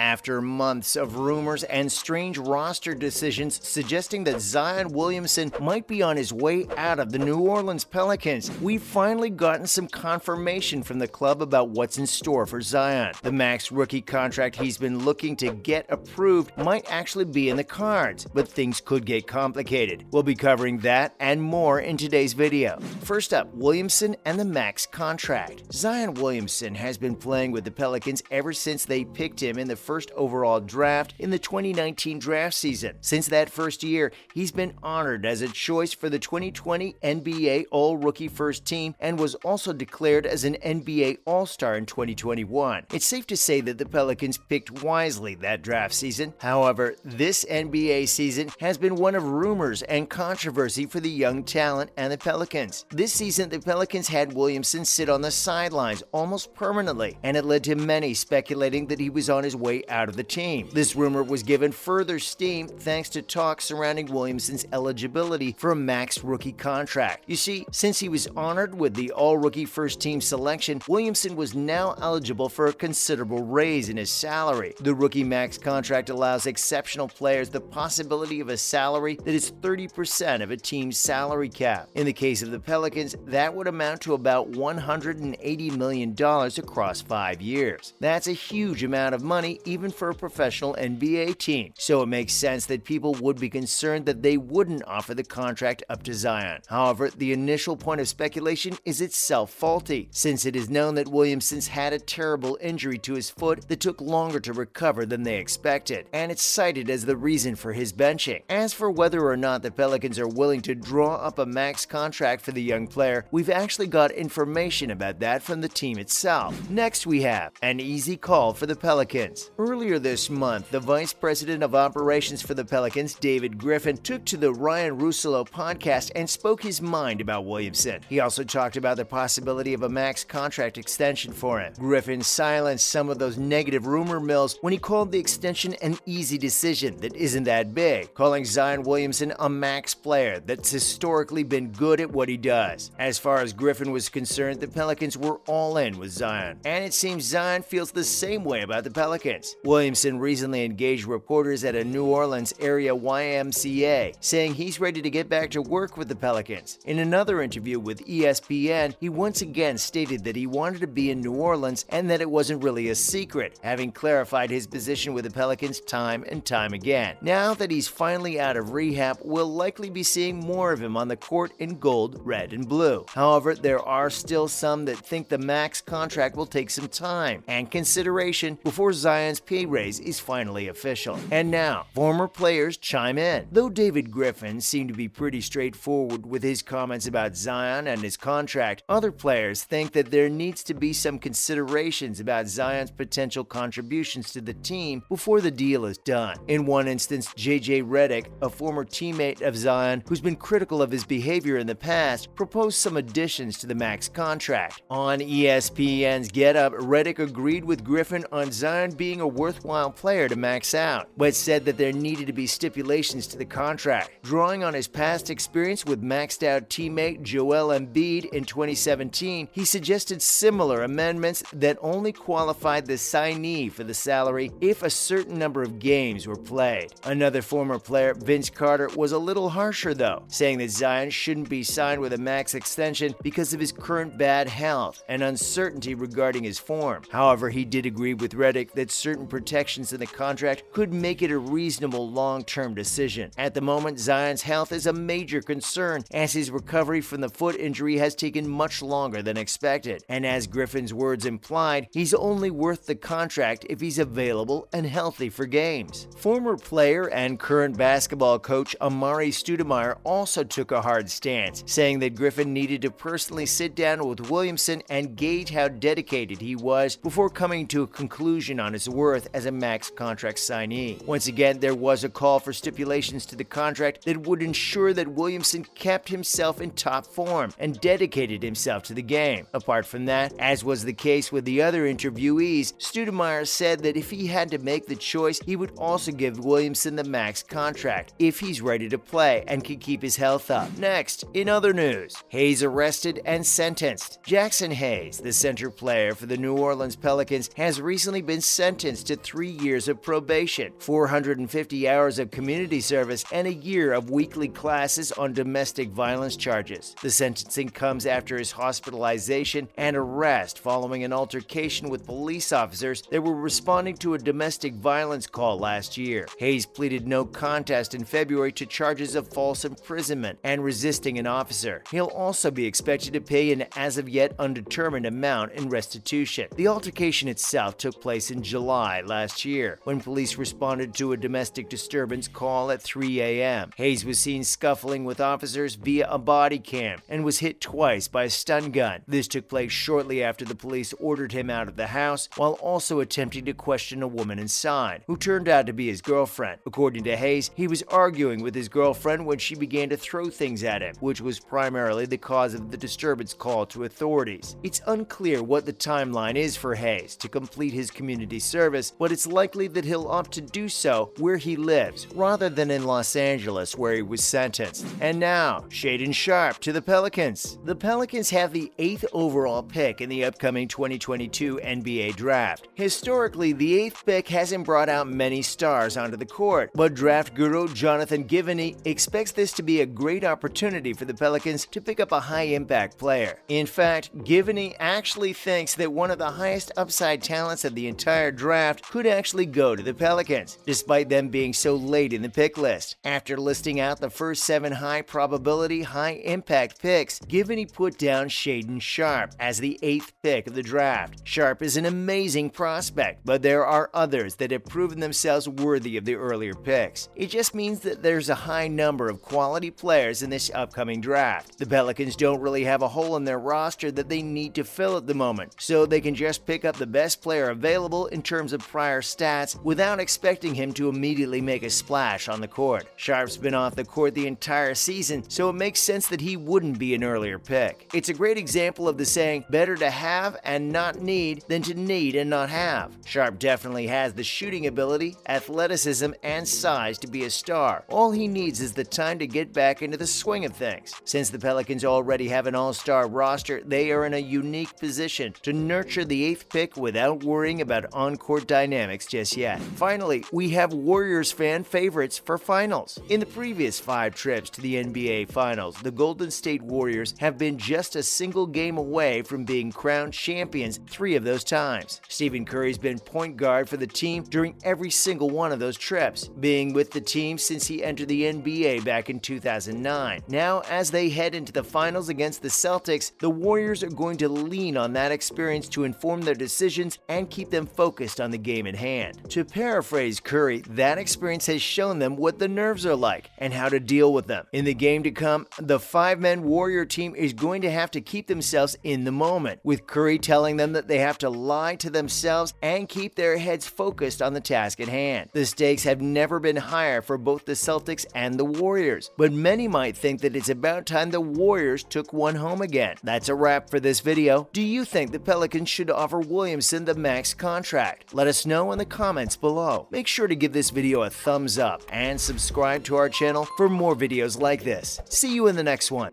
After months of rumors and strange roster decisions suggesting that Zion Williamson might be on his way out of the New Orleans Pelicans, we've finally gotten some confirmation from the club about what's in store for Zion. The max rookie contract he's been looking to get approved might actually be in the cards, but things could get complicated. We'll be covering that and more in today's video. First up, Williamson and the max contract. Zion Williamson has been playing with the Pelicans ever since they picked him in the first overall draft in the 2019 draft season. Since that first year, he's been honored as a choice for the 2020 NBA All-Rookie First Team and was also declared as an NBA All-Star in 2021. It's safe to say that the Pelicans picked wisely that draft season. However, this NBA season has been one of rumors and controversy for the young talent and the Pelicans. This season, the Pelicans had Williamson sit on the sidelines almost permanently, and it led to many speculating that he was on his way out of the team. This rumor was given further steam thanks to talk surrounding Williamson's eligibility for a max rookie contract. You see, since he was honored with the All-Rookie First Team selection, Williamson was now eligible for a considerable raise in his salary. The rookie max contract allows exceptional players the possibility of a salary that is 30% of a team's salary cap. In the case of the Pelicans, that would amount to about $180 million across 5 years. That's a huge amount of money even for a professional NBA team, so it makes sense that people would be concerned that they wouldn't offer the contract up to Zion. However, the initial point of speculation is itself faulty, since it is known that Williamson's had a terrible injury to his foot that took longer to recover than they expected, and it's cited as the reason for his benching. As for whether or not the Pelicans are willing to draw up a max contract for the young player, we've actually got information about that from the team itself. Next, we have an easy call for the Pelicans. Earlier this month, the Vice President of Operations for the Pelicans, David Griffin, took to the Ryan Russillo podcast and spoke his mind about Williamson. He also talked about the possibility of a max contract extension for him. Griffin silenced some of those negative rumor mills when he called the extension an easy decision that isn't that big, calling Zion Williamson a max player that's historically been good at what he does. As far as Griffin was concerned, the Pelicans were all in with Zion, and it seems Zion feels the same way about the Pelicans. Williamson recently engaged reporters at a New Orleans area YMCA, saying he's ready to get back to work with the Pelicans. In another interview with ESPN, he once again stated that he wanted to be in New Orleans and that it wasn't really a secret, having clarified his position with the Pelicans time and time again. Now that he's finally out of rehab, we'll likely be seeing more of him on the court in gold, red, and blue. However, there are still some that think the max contract will take some time and consideration before Zion's pay raise is finally official. And now, former players chime in. Though David Griffin seemed to be pretty straightforward with his comments about Zion and his contract, other players think that there needs to be some considerations about Zion's potential contributions to the team before the deal is done. In one instance, JJ Redick, a former teammate of Zion who's been critical of his behavior in the past, proposed some additions to the max contract. On ESPN's Get Up, Redick agreed with Griffin on Zion being a worthwhile player to max out, but said that there needed to be stipulations to the contract. Drawing on his past experience with maxed out teammate Joel Embiid in 2017, he suggested similar amendments that only qualified the signee for the salary if a certain number of games were played. Another former player, Vince Carter, was a little harsher though, saying that Zion shouldn't be signed with a max extension because of his current bad health and uncertainty regarding his form. However, he did agree with Redick that certain protections in the contract could make it a reasonable long-term decision. At the moment, Zion's health is a major concern as his recovery from the foot injury has taken much longer than expected, and as Griffin's words implied, he's only worth the contract if he's available and healthy for games. Former player and current basketball coach Amari Stoudemire also took a hard stance, saying that Griffin needed to personally sit down with Williamson and gauge how dedicated he was before coming to a conclusion on his worth as a max contract signee. Once again, there was a call for stipulations to the contract that would ensure that Williamson kept himself in top form and dedicated himself to the game. Apart from that, as was the case with the other interviewees, Stoudemire said that if he had to make the choice, he would also give Williamson the max contract if he's ready to play and can keep his health up. Next, in other news, Hayes arrested and sentenced. Jackson Hayes, the center player for the New Orleans Pelicans, has recently been sentenced sentenced to 3 years of probation, 450 hours of community service, and a year of weekly classes on domestic violence charges. The sentencing comes after his hospitalization and arrest following an altercation with police officers that were responding to a domestic violence call last year. Hayes pleaded no contest in February to charges of false imprisonment and resisting an officer. He'll also be expected to pay an as-of-yet undetermined amount in restitution. The altercation itself took place in July last year, when police responded to a domestic disturbance call at 3 a.m. Hayes was seen scuffling with officers via a body cam and was hit twice by a stun gun. This took place shortly after the police ordered him out of the house, while also attempting to question a woman inside, who turned out to be his girlfriend. According to Hayes, he was arguing with his girlfriend when she began to throw things at him, which was primarily the cause of the disturbance call to authorities. It's unclear what the timeline is for Hayes to complete his community service, but it's likely that he'll opt to do so where he lives, rather than in Los Angeles where he was sentenced. And now, Shaedon Sharpe to the Pelicans. The Pelicans have the 8th overall pick in the upcoming 2022 NBA draft. Historically, the 8th pick hasn't brought out many stars onto the court, but draft guru Jonathan Givony expects this to be a great opportunity for the Pelicans to pick up a high-impact player. In fact, Givony actually thinks that one of the highest upside talents of the entire draft could actually go to the Pelicans, despite them being so late in the pick list. After listing out the first 7 high-probability, high-impact picks, Givony put down Shaedon Sharpe as the 8th pick of the draft. Sharpe is an amazing prospect, but there are others that have proven themselves worthy of the earlier picks. It just means that there's a high number of quality players in this upcoming draft. The Pelicans don't really have a hole in their roster that they need to fill at the moment, so they can just pick up the best player available in terms of prior stats without expecting him to immediately make a splash on the court. Sharpe's been off the court the entire season, so it makes sense that he wouldn't be an earlier pick. It's a great example of the saying, better to have and not need than to need and not have. Sharpe definitely has the shooting ability, athleticism, and size to be a star. All he needs is the time to get back into the swing of things. Since the Pelicans already have an all-star roster, they are in a unique position to nurture the 8th pick without worrying about on-court dynamics just yet. Finally, we have Warriors fan favorites for finals. In the previous 5 trips to the NBA Finals, the Golden State Warriors have been just a single game away from being crowned champions 3 of those times. Stephen Curry's been point guard for the team during every single one of those trips, being with the team since he entered the NBA back in 2009. Now, as they head into the finals against the Celtics, the Warriors are going to lean on that experience to inform their decisions and keep them focused on the game at hand. To paraphrase Curry, that experience has shown them what the nerves are like and how to deal with them. In the game to come, the 5-man Warrior team is going to have to keep themselves in the moment, with Curry telling them that they have to lie to themselves and keep their heads focused on the task at hand. The stakes have never been higher for both the Celtics and the Warriors, but many might think that it's about time the Warriors took one home again. That's a wrap for this video. Do you think the Pelicans should offer Williamson the max contract? Let us know in the comments below. Make sure to give this video a thumbs up and subscribe to our channel for more videos like this. See you in the next one.